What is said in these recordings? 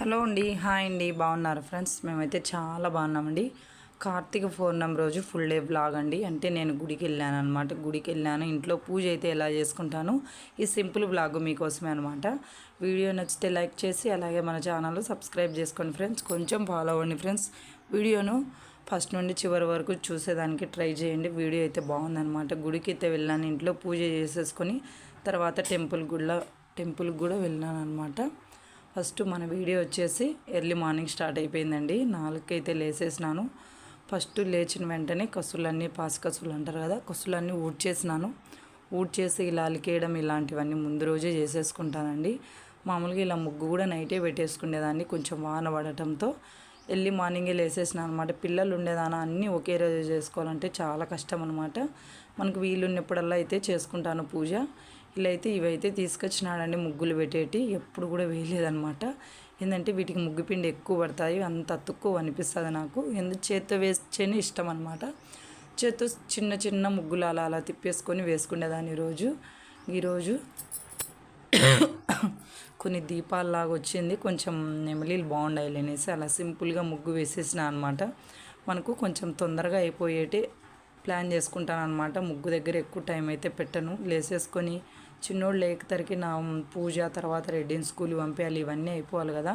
Hello అండి, hi అండి, బాగున్నారు ఫ్రెండ్స్? మేమైతే చాలా బాగున్నామండి. కార్తీక పౌర్ణమి రోజు ఫుల్ డే బ్లాగ్ అండి. అంటే నేను గుడికి వెళ్ళాను అనమాట. గుడికి వెళ్ళాను, ఇంట్లో పూజ అయితే ఎలా చేసుకుంటాను, ఈ సింపుల్ బ్లాగ్ మీకోసమే అనమాట. వీడియో నచ్చితే లైక్ చేసి అలాగే మన ఛానల్ సబ్స్క్రైబ్ చేసుకోండి ఫ్రెండ్స్. కొంచెం ఫాలో అవ్వండి ఫ్రెండ్స్. వీడియోను ఫస్ట్ నుండి చివరి వరకు చూసేదానికి ట్రై చేయండి. వీడియో అయితే బాగుందనమాట. గుడికి అయితే వెళ్ళాను, ఇంట్లో పూజ చేసేసుకొని తర్వాత టెంపుల్కి కూడా వెళ్ళాను అనమాట. ఫస్ట్ మన వీడియో వచ్చేసి ఎర్లీ మార్నింగ్ స్టార్ట్ అయిపోయిందండి. 4కి అయితే లేసేసినాను. ఫస్ట్ లేచిన వెంటనే కసులన్నీ పాసి కసులు అంటారు కదా, కసులన్నీ ఊడ్చేసినాను. ఊడ్చేసి ఇలా అలికేయడం ఇలాంటివన్నీ ముందు రోజే చేసేసుకుంటానండి. మామూలుగా ఇలా ముగ్గు కూడా నైటే పెట్టేసుకునేదాన్ని, కొంచెం వాన పడటంతో ఎర్లీ మార్నింగే లేసేసినాను అనమాట. పిల్లలు ఉండేదానా అన్నీ ఒకే రోజు చేసుకోవాలంటే చాలా కష్టం అనమాట. మనకు వీలున్నప్పుడల్లా అయితే చేసుకుంటాను పూజ. ఇలా అయితే ఇవైతే తీసుకొచ్చినాడండి ముగ్గులు పెట్టేటి, ఎప్పుడు కూడా వేయలేదనమాట. ఏంటంటే వీటికి ముగ్గు పిండి ఎక్కువ పడతాయి, అంత అతుక్కువ అనిపిస్తుంది నాకు. ఎందుకు చేత్తో వేస్తేనే ఇష్టం అనమాట. చేత్తో చిన్న చిన్న ముగ్గులు అలా అలా తిప్పేసుకొని వేసుకునేదాన్ని. ఈరోజు కొన్ని దీపాలలాగా వచ్చింది, కొంచెం నెమలీలు బాగుండాలి అనేసి అలా సింపుల్గా ముగ్గు వేసేసిన అనమాట. మనకు కొంచెం తొందరగా అయిపోయేటి ప్లాన్ చేసుకుంటాను అనమాట. ముగ్గు దగ్గర ఎక్కువ టైం అయితే పెట్టను. లేసేసుకొని చిన్నోడు లేకతరికి నా పూజ తర్వాత రెడ్డిని స్కూల్ పంపించాలి, ఇవన్నీ అయిపోవాలి కదా.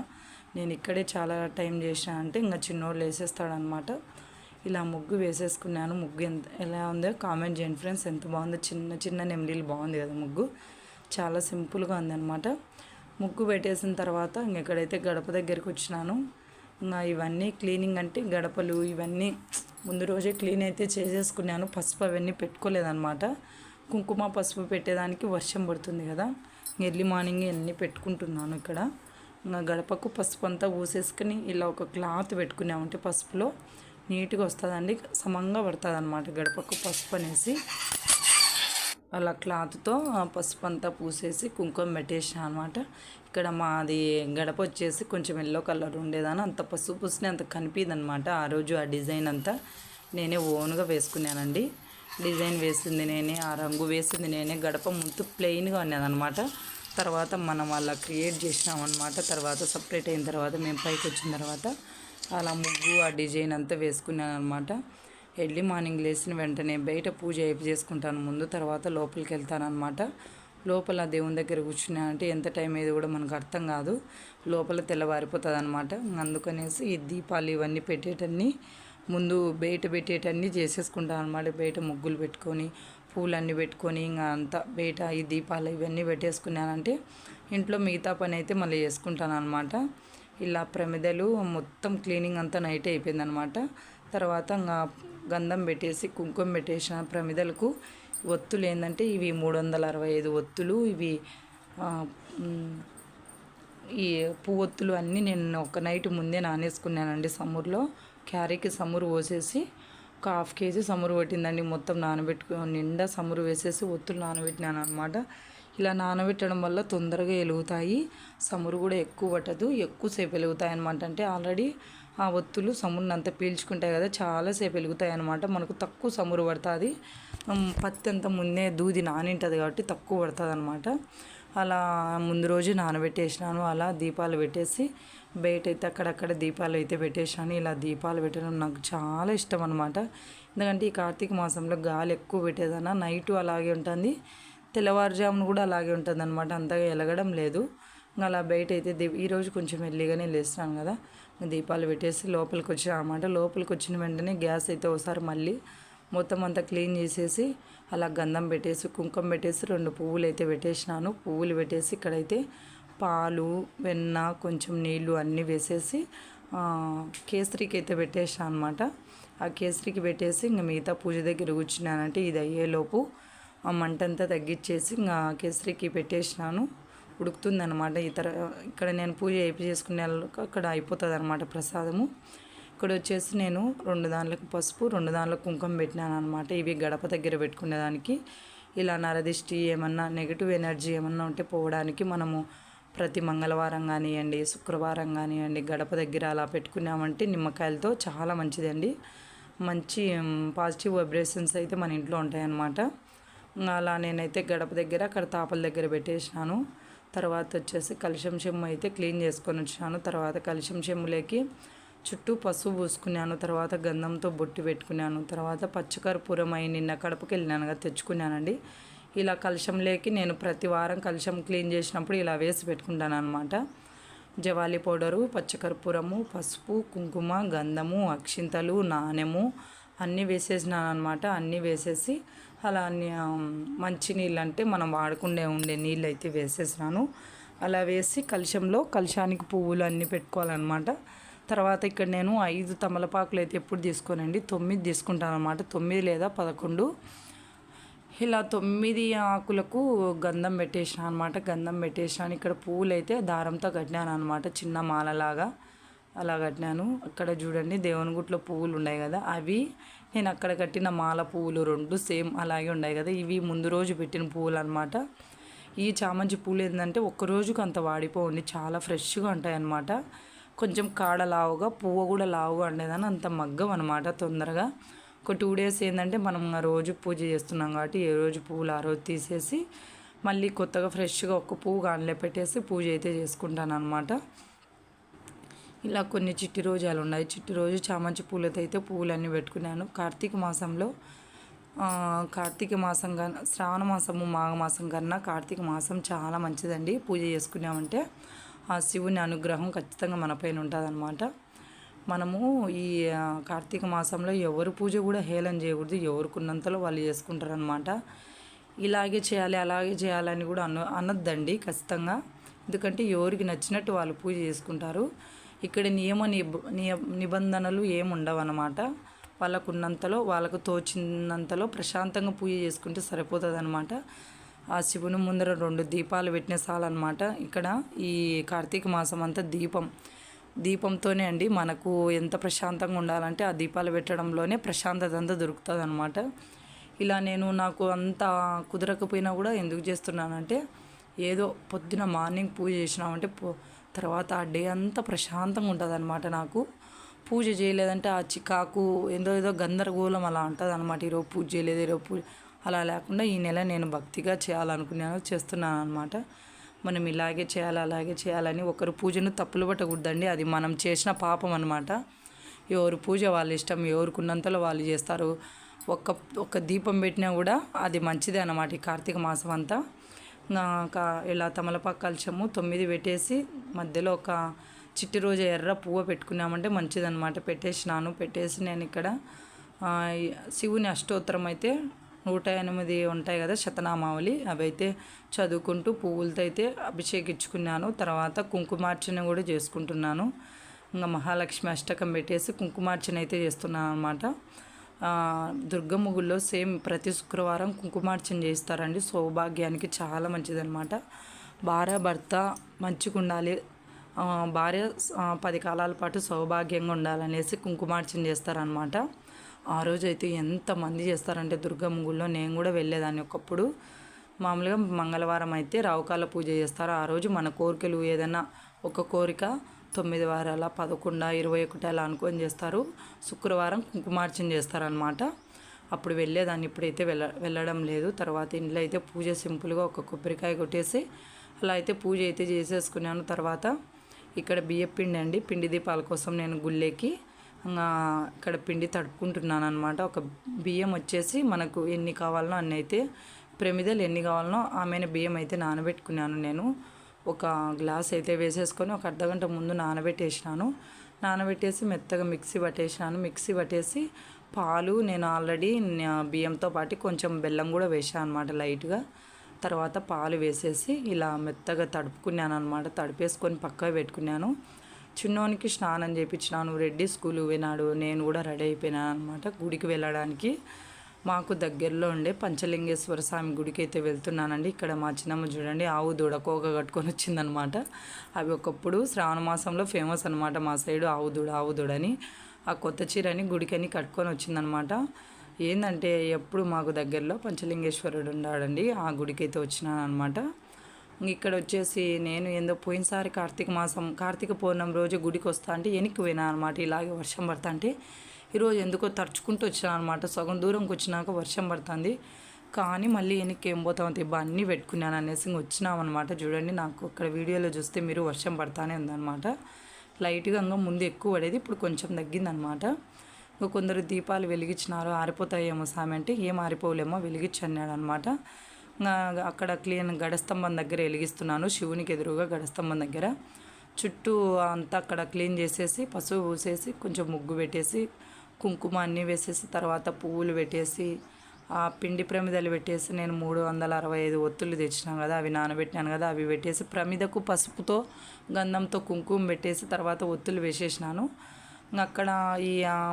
నేను ఇక్కడే చాలా టైం చేసిన అంటే ఇంకా చిన్నోడు లేసేస్తాడనమాట. ఇలా ముగ్గు వేసేసుకున్నాను. ముగ్గు ఎలా ఉందో కామెంట్ చేయండి ఫ్రెండ్స్. ఎంత బాగుందో, చిన్న చిన్న నెమలీలు బాగుంది కదా ముగ్గు, చాలా సింపుల్గా ఉందన్నమాట. ముగ్గు పెట్టేసిన తర్వాత ఇంకెక్కడైతే గడప దగ్గరికి వచ్చినాను. ఇంకా ఇవన్నీ క్లీనింగ్ అంటే గడపలు ఇవన్నీ ముందు రోజే క్లీన్ అయితే చేసేసుకున్నాను. పసుపు అవన్నీ పెట్టుకోలేదన్నమాట. కుంకుమ పసుపు పెట్టేదానికి వర్షం పడుతుంది కదా, ఎర్లీ మార్నింగ్ అన్నీ పెట్టుకుంటున్నాను ఇక్కడ. ఇంకా గడపకు పసుపు అంతా ఊసేసుకొని ఇలా ఒక క్లాత్ పెట్టుకున్నామంటే పసుపులో నీట్గా వస్తుందండి, సమంగా పడుతుంది అనమాట గడపకు పసుపు అనేసి. అలా క్లాత్తో పసుపు అంతా పూసేసి కుంకుమ పెట్టేసాను అనమాట. ఇక్కడ మాది గడప వచ్చేసి కొంచెం ఎల్లో కలర్ ఉండేదాన్ని, అంత పసుపు పూసినా అంత కనిపిదనమాట. ఆ రోజు ఆ డిజైన్ అంతా నేనే ఓన్గా వేసుకున్నానండి. డిజైన్ వేసింది నేనే, ఆ రంగు వేసింది నేనే. గడప ముందు ప్లెయిన్గా ఉన్నదనమాట. తర్వాత మనం అలా క్రియేట్ చేసినామన్నమాట. తర్వాత సపరేట్ అయిన తర్వాత మేము పైకి వచ్చిన తర్వాత అలా ముగ్గు ఆ డిజైన్ అంతా వేసుకున్నాను అనమాట. ఎర్లీ మార్నింగ్ లేచిన వెంటనే బయట పూజ చేసుకుంటాను ముందు, తర్వాత లోపలికి వెళ్తాను అనమాట. లోపల దేవుని దగ్గర కూర్చున్నానంటే ఎంత టైం అయ్యేది కూడా మనకు అర్థం కాదు, లోపల తెల్లవారిపోతుంది అనమాట. అందుకనేసి ఈ దీపాలు ఇవన్నీ పెట్టేటన్నీ ముందు బయట పెట్టేటన్నీ చేసేసుకుంటాను అనమాట. బయట ముగ్గులు పెట్టుకొని పూలన్నీ పెట్టుకొని ఇంకా అంతా బయట ఈ దీపాలు ఇవన్నీ పెట్టేసుకున్నానంటే ఇంట్లో మిగతా పని అయితే మళ్ళీ చేసుకుంటాను అనమాట. ఇలా ప్రమిదలు మొత్తం క్లీనింగ్ అంతా నైట్ అయిపోయిందనమాట. తర్వాత ఇంకా గంధం పెట్టేసి కుంకుమ పెట్టేసిన ప్రమిదలకు. ఒత్తులు ఏంటంటే ఇవి 365 ఒత్తులు, ఇవి ఈ పువ్వొత్తులు అన్నీ నేను ఒక నైట్ ముందే నానేసుకున్నానండి. సమ్మర్లో క్యారీకి సమురు పోసేసి ఒక 1/2 kg సమురు పట్టిందండి. మొత్తం నానబెట్టుకుని నిండా సమురు వేసేసి ఒత్తులు నానబెట్టినాను అనమాట. ఇలా నానబెట్టడం వల్ల తొందరగా వెలుగుతాయి, సమురు కూడా ఎక్కువ పట్టదు, ఎక్కువసేపు వెలుగుతాయి అనమాట. అంటే ఆల్రెడీ ఆ ఒత్తులు సమురుని అంతా పీల్చుకుంటాయి కదా, చాలాసేపు వెలుగుతాయి అనమాట. మనకు తక్కువ సమురు పడుతుంది, పత్తి అంతా ముందే దూది నానింటుంది కాబట్టి తక్కువ పడుతుంది అనమాట. అలా ముందు రోజు నానబెట్టేసినాను. అలా దీపాలు పెట్టేసి బయట అయితే అక్కడక్కడ దీపాలు అయితే పెట్టేసాను. ఇలా దీపాలు పెట్టడం నాకు చాలా ఇష్టం అనమాట. ఎందుకంటే ఈ కార్తీక మాసంలో గాలి ఎక్కువ పెట్టేదన్నా నైటు అలాగే ఉంటుంది, తెల్లవారుజామున కూడా అలాగే ఉంటుంది అనమాట. అంతగా వెలగడం లేదు. అలా బయట అయితే ఈరోజు కొంచెం ఎర్లీగానే లేస్తాను కదా, దీపాలు పెట్టేసి లోపలికి వచ్చాను అనమాట. లోపలికి వచ్చిన వెంటనే గ్యాస్ అయితే ఒకసారి మళ్ళీ మొత్తం అంతా క్లీన్ చేసేసి అలా గంధం పెట్టేసి కుంకుమ పెట్టేసి 2 పువ్వులు అయితే పెట్టేసినాను. పువ్వులు పెట్టేసి ఇక్కడైతే పాలు వెన్న కొంచెం నీళ్ళు అన్నీ వేసేసి కేసరికి అయితే పెట్టేసాను అనమాట. ఆ కేసరికి పెట్టేసి ఇంకా మిగతా పూజ దగ్గర కూర్చున్నానంటే ఇది అయ్యేలోపు ఆ మంటంతా తగ్గించేసి ఇంకా కేసరికి పెట్టేసినాను. ఉడుకుతుందన్నమాట. ఇక్కడ నేను పూజ చేసుకునే అక్కడ అయిపోతుంది అనమాట ప్రసాదము. ఇక్కడ వచ్చేసి నేను 2 దాంట్లకు పసుపు 2 దాంట్లకు కుంకుమ పెట్టినాను అనమాట. ఇవి గడప దగ్గర పెట్టుకునేదానికి. ఇలా నరదిష్టి ఏమన్నా నెగిటివ్ ఎనర్జీ ఏమన్నా ఉంటే పోవడానికి మనము ప్రతి మంగళవారం కానివ్వండి, శుక్రవారం కానివ్వండి గడప దగ్గర అలా పెట్టుకున్నామంటే నిమ్మకాయలతో చాలా మంచిదండి. మంచి పాజిటివ్ వైబ్రేషన్స్ అయితే మన ఇంట్లో ఉంటాయన్నమాట. అలా నేనైతే గడప దగ్గర అక్కడ తాపల దగ్గర పెట్టేసినాను. తర్వాత వచ్చేసి కలశం చెమ్ము అయితే క్లీన్ చేసుకొని వచ్చినాను. తర్వాత కలశం చెమ్ములోకి చుట్టూ పసుపు పూసుకున్నాను. తర్వాత గంధంతో బొట్టు పెట్టుకున్నాను. తర్వాత పచ్చకర్పూరం అయి నిన్న కడపకి వెళ్ళినానుగా తెచ్చుకున్నానండి. ఇలా కలశంలోకి నేను ప్రతి వారం కలశం క్లీన్ చేసినప్పుడు ఇలా వేసి పెట్టుకుంటాను అనమాట. జవాలి పౌడరు, పచ్చకర్పూరము, పసుపు, కుంకుమ, గంధము, అక్షింతలు, నాణెము అన్నీ వేసేసినాను అనమాట. అన్నీ వేసేసి అలా మంచి నీళ్ళు అంటే మనం ఉండే నీళ్ళు అయితే వేసేసినాను. అలా వేసి కలశానికి పువ్వులు అన్నీ పెట్టుకోవాలన్నమాట. తర్వాత ఇక్కడ నేను 5 తమలపాకులు అయితే ఎప్పుడు తీసుకోనండి, 9 తీసుకుంటాను అనమాట. 9 లేదా 11 ఇలా 9 ఆకులకు గంధం పెట్టేసిన అనమాట. గంధం పెట్టేసినాను. ఇక్కడ పువ్వులు అయితే దారంతో కట్టినాను అనమాట, చిన్న మాలలాగా అలా కట్టినాను. అక్కడ చూడండి దేవుని గుట్లో పువ్వులు ఉన్నాయి కదా, అవి నేను అక్కడ కట్టిన మాల పువ్వులు 2 సేమ్ అలాగే ఉన్నాయి కదా. ఇవి ముందు రోజు పెట్టిన పువ్వులు అనమాట. ఈ చామంతి పూలు ఏంటంటే ఒక్క రోజుకు అంత వాడిపోండి, చాలా ఫ్రెష్గా ఉంటాయి అన్నమాట. కొంచెం కాడ లావుగా, పువ్వు కూడా లావుగా ఉండేదని అంత మగ్గం అనమాట తొందరగా. ఒక 2 డేస్ ఏంటంటే మనం రోజు పూజ చేస్తున్నాం కాబట్టి ఏ రోజు పువ్వులు ఆ రోజు తీసేసి మళ్ళీ కొత్తగా ఫ్రెష్గా ఒక్క పువ్వు గానిలో పెట్టేసి పూజ అయితే చేసుకుంటాను అనమాట. ఇలా కొన్ని చిట్టి రోజాలు ఉన్నాయి. చిట్టి రోజు చామంతి పూలతో అయితే పువ్వులన్నీ పెట్టుకున్నాను. కార్తీక మాసం కన్నా శ్రావణ మాసము మాఘమాసం కన్నా కార్తీక మాసం చాలా మంచిదండి. పూజ చేసుకున్నామంటే ఆ శివుని అనుగ్రహం ఖచ్చితంగా మన పైన ఉంటుందన్నమాట. మనము ఈ కార్తీక మాసంలో ఎవరు పూజ కూడా హేళన చేయకూడదు, ఎవరుకున్నంతలో వాళ్ళు చేసుకుంటారనమాట. ఇలాగే చేయాలి అలాగే చేయాలని కూడా అనొద్దండి ఖచ్చితంగా. ఎందుకంటే ఎవరికి నచ్చినట్టు వాళ్ళు పూజ చేసుకుంటారు. ఇక్కడ నిబంధనలు ఏముండవు అన్నమాట. వాళ్ళకున్నంతలో వాళ్ళకు తోచినంతలో ప్రశాంతంగా పూజ చేసుకుంటే సరిపోతుంది అనమాట. ఆ శివుని ముందర 2 దీపాలు పెట్టిన చాలన్నమాట. ఇక్కడ ఈ కార్తీక మాసం అంతా దీపంతోనే అండి మనకు ఎంత ప్రశాంతంగా ఉండాలంటే ఆ దీపాలు పెట్టడంలోనే ప్రశాంతత అంతా దొరుకుతుంది అనమాట. ఇలా నాకు అంత కుదరకపోయినా కూడా ఎందుకు చేస్తున్నానంటే ఏదో పొద్దున మార్నింగ్ పూజ చేసినామంటే తర్వాత ఆ డే అంతా ప్రశాంతంగా ఉంటుంది అనమాట. నాకు పూజ చేయలేదంటే ఆ చికాకు ఏదో గందరగోళం అలా ఉంటుంది అనమాట. ఈరోజు పూజ చేయలేదు, ఈరోజు పూజ అలా లేకుండా ఈ నెల నేను భక్తిగా చేయాలనుకున్నాను, చేస్తున్నాను అనమాట. మనం ఇలాగే చేయాలి అలాగే చేయాలని ఒకరు పూజను తప్పులు పట్టకూడదండి, అది మనం చేసిన పాపం అనమాట. ఎవరు పూజ వాళ్ళ ఇష్టం, ఎవరుకున్నంతలో వాళ్ళు చేస్తారు. ఒక్క దీపం పెట్టినా కూడా అది మంచిదే అన్నమాట. ఈ కార్తీక మాసం అంతా ఇలా తమలపాకు కలశము 9 పెట్టేసి మధ్యలో ఒక చిట్టి రోజు ఎర్ర పువ్వు పెట్టుకున్నామంటే మంచిదన్నమాట. పెట్టేసి నేను ఇక్కడ శివుని అష్టోత్తరం అయితే 108 ఉంటాయి కదా శతనామావళి, అవి అయితే చదువుకుంటూ పువ్వులతో అయితే అభిషేకించుకున్నాను. తర్వాత కుంకుమార్చన కూడా చేసుకుంటున్నాను. ఇంకా మహాలక్ష్మి అష్టకం పెట్టేసి కుంకుమార్చన అయితే చేస్తున్నాను అనమాట. దుర్గమ్మ గుడిలో సేమ్ ప్రతి శుక్రవారం కుంకుమార్చన చేస్తారండి. సౌభాగ్యానికి చాలా మంచిదన్నమాట. భార్య భర్త మంచిగా ఉండాలి, భార్య 10 కాలాల పాటు సౌభాగ్యంగా ఉండాలనేసి కుంకుమార్చన చేస్తారనమాట. ఆ రోజు అయితే ఎంతమంది చేస్తారంటే దుర్గమ్మ గుడిలో నేను కూడా వెళ్ళేదాన్ని ఒకప్పుడు. మామూలుగా మంగళవారం అయితే రావుకాల పూజ చేస్తారు. ఆ రోజు మన కోరికలు ఏదైనా ఒక కోరిక 9 వారాల 11 21 అలా అనుకొని చేస్తారు. శుక్రవారం కుంకుమార్చన చేస్తారనమాట. అప్పుడు వెళ్ళేదాన్ని, ఇప్పుడైతే వెళ్ళడం లేదు. తర్వాత ఇంట్లో అయితే పూజ సింపుల్గా ఒక కొబ్బరికాయ కొట్టేసి అలా అయితే పూజ అయితే చేసేసుకున్నాను. తర్వాత ఇక్కడ బియ్యపిండి అండి, పిండి దీపాల కోసం నేను గుళ్ళేకి ఇక్కడ పిండి తడుపుకుంటున్నాను అనమాట. ఒక బియ్యం వచ్చేసి మనకు ఎన్ని కావాలనో అన్నీ అయితే ప్రమిదలు ఎన్ని కావాలనో ఆమెను బియ్యం అయితే నానబెట్టుకున్నాను. నేను ఒక గ్లాస్ అయితే వేసేసుకొని ఒక అర్ధగంట ముందు నానబెట్టేసి మెత్తగా మిక్సీ పట్టేసి పాలు నేను ఆల్రెడీ బియ్యంతో పాటు కొంచెం బెల్లం కూడా వేసాను అనమాట లైట్గా. తర్వాత పాలు వేసేసి ఇలా మెత్తగా తడుపుకున్నాను అనమాట. తడిపేసుకొని పక్కకు పెట్టుకున్నాను. చిన్నోనికి స్నానం చేయించినాను, రెడ్డి స్కూల్ పోయినాడు, నేను కూడా రెడీ అయిపోయినాను అనమాట. గుడికి వెళ్ళడానికి మాకు దగ్గరలో ఉండే పంచలింగేశ్వర స్వామి గుడికి అయితే వెళ్తున్నానండి. ఇక్కడ మా చిన్నమ్మ చూడండి ఆవు దూడ కోక కట్టుకొని వచ్చిందనమాట. అవి ఒకప్పుడు శ్రావణ మాసంలో ఫేమస్ అనమాట మా సైడు, ఆవు దూడ అని. ఆ కొత్త చీరని గుడికని కట్టుకొని వచ్చిందనమాట. ఏంటంటే ఎప్పుడు మాకు దగ్గరలో పంచలింగేశ్వరుడు ఉన్నాడండి, ఆ గుడికి అయితే వచ్చినాను అనమాట. ఇక్కడ వచ్చేసి నేను ఏందో పోయినసారి కార్తీక పౌర్ణమి రోజు గుడికి వస్తా అంటే వెనక్కి పోయినా అనమాట. ఇలాగే వర్షం పడుతుంటే ఈరోజు ఎందుకో తడుచుకుంటూ వచ్చినా అనమాట. సగం దూరంకి వచ్చినాక వర్షం పడుతుంది. కానీ మళ్ళీ వెనక్కి ఏం పోతాం తిబ్బా అన్నీ పెట్టుకున్నాను అనేసి ఇంక వచ్చినామన్నమాట. చూడండి నాకు ఇక్కడ వీడియోలో చూస్తే మీరు వర్షం పడతానే ఉందన్నమాట. లైట్గా ఇంకా ముందు ఎక్కువ పడేది, ఇప్పుడు కొంచెం తగ్గిందనమాట. ఇంకా కొందరు దీపాలు వెలిగించినారు, ఆరిపోతాయేమో సామి అంటే ఏం ఆరిపోలేమో వెలిగించి అన్నాడు అనమాట. అక్కడ క్లీన్ గడస్తంభం దగ్గర వెలిగిస్తున్నాను, శివునికి ఎదురుగా గడస్తంభం దగ్గర. చుట్టూ అంతా అక్కడ క్లీన్ చేసేసి పసుపు పూసేసి కొంచెం ముగ్గు పెట్టేసి కుంకుమ అన్నీ వేసేసి తర్వాత పువ్వులు పెట్టేసి ఆ పిండి ప్రమిదలు పెట్టేసి నేను 365 ఒత్తులు తెచ్చినాను కదా, అవి నానబెట్టినాను కదా, అవి పెట్టేసి ప్రమిదకు పసుపుతో గంధంతో కుంకుమ పెట్టేసి తర్వాత ఒత్తులు వేసేసినాను. అక్కడ ఈ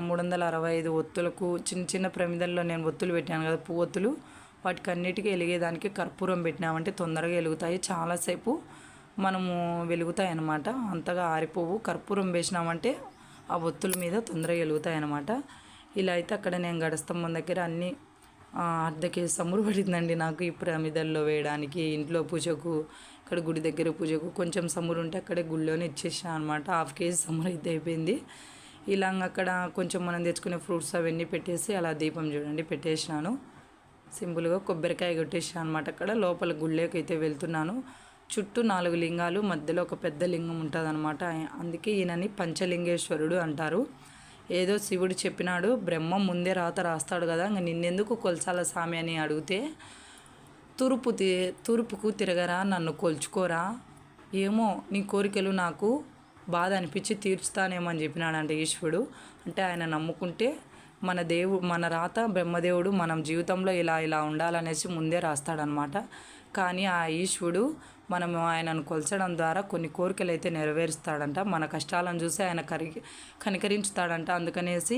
365 ఒత్తులకు చిన్న చిన్న ప్రమిదల్లో నేను ఒత్తులు పెట్టాను కదా, పువ్వొత్తులు, వాటికి అన్నిటికీ వెలిగేదానికి కర్పూరం పెట్టినామంటే తొందరగా వెలుగుతాయి, చాలాసేపు మనము వెలుగుతాయి అన్నమాట. అంతగా ఆరిపోవు, కర్పూరం వేసినామంటే ఆ ఒత్తుల మీద తొందరగా వెలుగుతాయి అన్నమాట. ఇలా అయితే అక్కడ నేను గడస్తంభం దగ్గర అన్నీ అర్ధ కేజీ సమురు పడిందండి నాకు ఈ ప్రమిదల్లో వేయడానికి, ఇంట్లో పూజకు, ఇక్కడ గుడి దగ్గర పూజకు కొంచెం సమురు ఉంటే అక్కడే గుళ్ళోనే ఇచ్చేసాను అనమాట. 1/2 కేజీ సమురు అయితే అయిపోయింది. ఇలా అక్కడ కొంచెం మనం తెచ్చుకునే ఫ్రూట్స్ అవన్నీ పెట్టేసి అలా దీపం చూడండి పెట్టేసినాను. సింపుల్గా కొబ్బరికాయ కొట్టేసాను అనమాట. అక్కడ లోపల గుళ్ళోకి అయితే వెళ్తున్నాను. చుట్టూ 4 లింగాలు, మధ్యలో ఒక పెద్ద లింగం ఉంటుంది అనమాట. అందుకే ఈయనని పంచలింగేశ్వరుడు అంటారు. ఏదో శివుడు చెప్పినాడు, బ్రహ్మ ముందే రాత రాస్తాడు కదా, ఇంక నిన్నెందుకు కొలసాల స్వామి అని అడిగితే తూర్పుకు తిరగరా, నన్ను కొల్చుకోరా, ఏమో నీ కోరికలు నాకు బాధ అనిపించి తీర్చుతానేమో అని చెప్పినాడంట ఈశ్వరుడు. అంటే ఆయన నమ్ముకుంటే మన రాత బ్రహ్మదేవుడు మనం జీవితంలో ఇలా ఉండాలనేసి ముందే రాస్తాడనమాట. కానీ ఆ ఈశ్వరుడు మనము ఆయనను కొలచడం ద్వారా కొన్ని కోరికలు అయితే నెరవేరుస్తాడంట. మన కష్టాలను చూసి ఆయన కనికరించుతాడంట. అందుకనేసి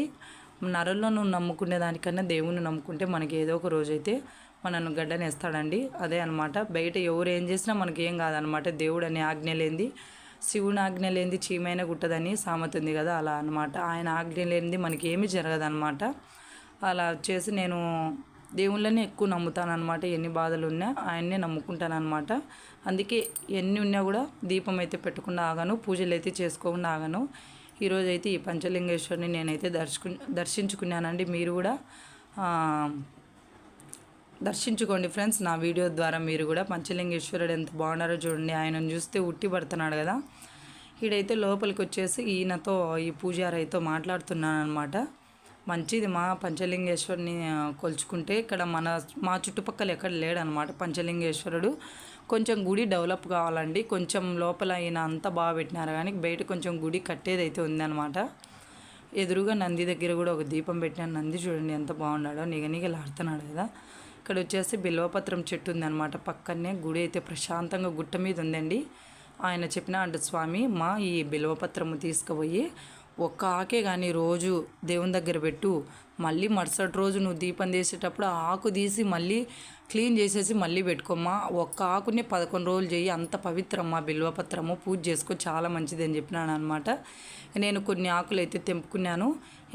నరుల్లో నువ్వు నమ్ముకునే దానికన్నా దేవుణ్ణి నమ్ముకుంటే మనకి ఏదో ఒక రోజైతే మనను గడ్డనేస్తాడండి. అదే అనమాట. బయట ఎవరు ఏం చేసినా మనకి ఏం కాదనమాట. దేవుడు అనే ఆజ్ఞ లేనిది, శివుని ఆజ్ఞ లేనిది చీమైన గుట్టదని సామెత ఉంది కదా, అలా అనమాట. ఆయన ఆజ్ఞ లేనిది మనకి ఏమీ జరగదనమాట. అలా వచ్చేసి నేను దేవుళ్ళని ఎక్కువ నమ్ముతానమాట. ఎన్ని బాధలు ఉన్నా ఆయన్నే నమ్ముకుంటానమాట. అందుకే ఎన్ని ఉన్నా కూడా దీపం అయితే పెట్టకుండా ఆగను, పూజలు అయితే చేసుకోకుండా ఆగను. ఈరోజు అయితే ఈ పంచలింగేశ్వరిని నేనైతే దర్శించుకున్నానండి. మీరు కూడా దర్శించుకోండి ఫ్రెండ్స్. నా వీడియో ద్వారా మీరు కూడా పంచలింగేశ్వరుడు ఎంత బాగున్నారో చూడండి. ఆయనను చూస్తే ఉట్టి పడుతున్నాడు కదా. ఈడైతే లోపలికి వచ్చేసి ఈయనతో, ఈ పూజారితో మాట్లాడుతున్నాను అనమాట. మంచిది మా పంచలింగేశ్వరుని కొలుచుకుంటే ఇక్కడ మా చుట్టుపక్కల ఎక్కడ లేడనమాట పంచలింగేశ్వరుడు. కొంచెం గుడి డెవలప్ కావాలండి. కొంచెం లోపల ఈయన అంతా బాగా పెట్టినారు కానీ బయట కొంచెం గుడి కట్టేదైతే ఉందన్నమాట. ఎదురుగా నంది దగ్గర కూడా ఒక దీపం పెట్టినాను. నంది చూడండి ఎంత బాగున్నాడో, నిగనిగలాడుతున్నాడు కదా. ఇక్కడ వచ్చేసి బిల్వపత్రం చెట్టు ఉందన్నమాట. పక్కనే గుడి అయితే ప్రశాంతంగా గుట్ట మీద ఉందండి. ఆయన చెప్పిన అంటే స్వామి ఈ బిల్వపత్రము తీసుకుపోయి ఒక్క ఆకే కానీ రోజు దేవుని దగ్గర పెట్టు, మళ్ళీ మరుసటి రోజు నువ్వు దీపం తీసేటప్పుడు ఆకు తీసి మళ్ళీ క్లీన్ చేసేసి మళ్ళీ పెట్టుకోమ్మా, ఒక్క ఆకుని 11 రోజులు చేయి, అంత పవిత్రమ్మా బిల్వపత్రము, పూజ చేసుకో, చాలా మంచిది అని చెప్పినాను అనమాట. నేను కొన్ని ఆకులు అయితే తెంపుకున్నాను.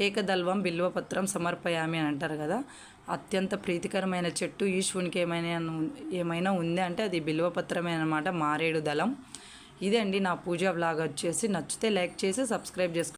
ఏకదల్వం బిల్వపత్రం సమర్పయామి అని అంటారు కదా, అత్యంత ప్రీతికరమైన చెట్టు ఈశ్వరునికి ఏమైనా ఉంది అంటే అది బిల్వపత్రమే అనమాట, మారేడు దళం. ఇదే అండి నా పూజ వ్లాగ్ వచ్చేసి. నచ్చితే లైక్ చేసి సబ్స్క్రైబ్ చేసుకోండి.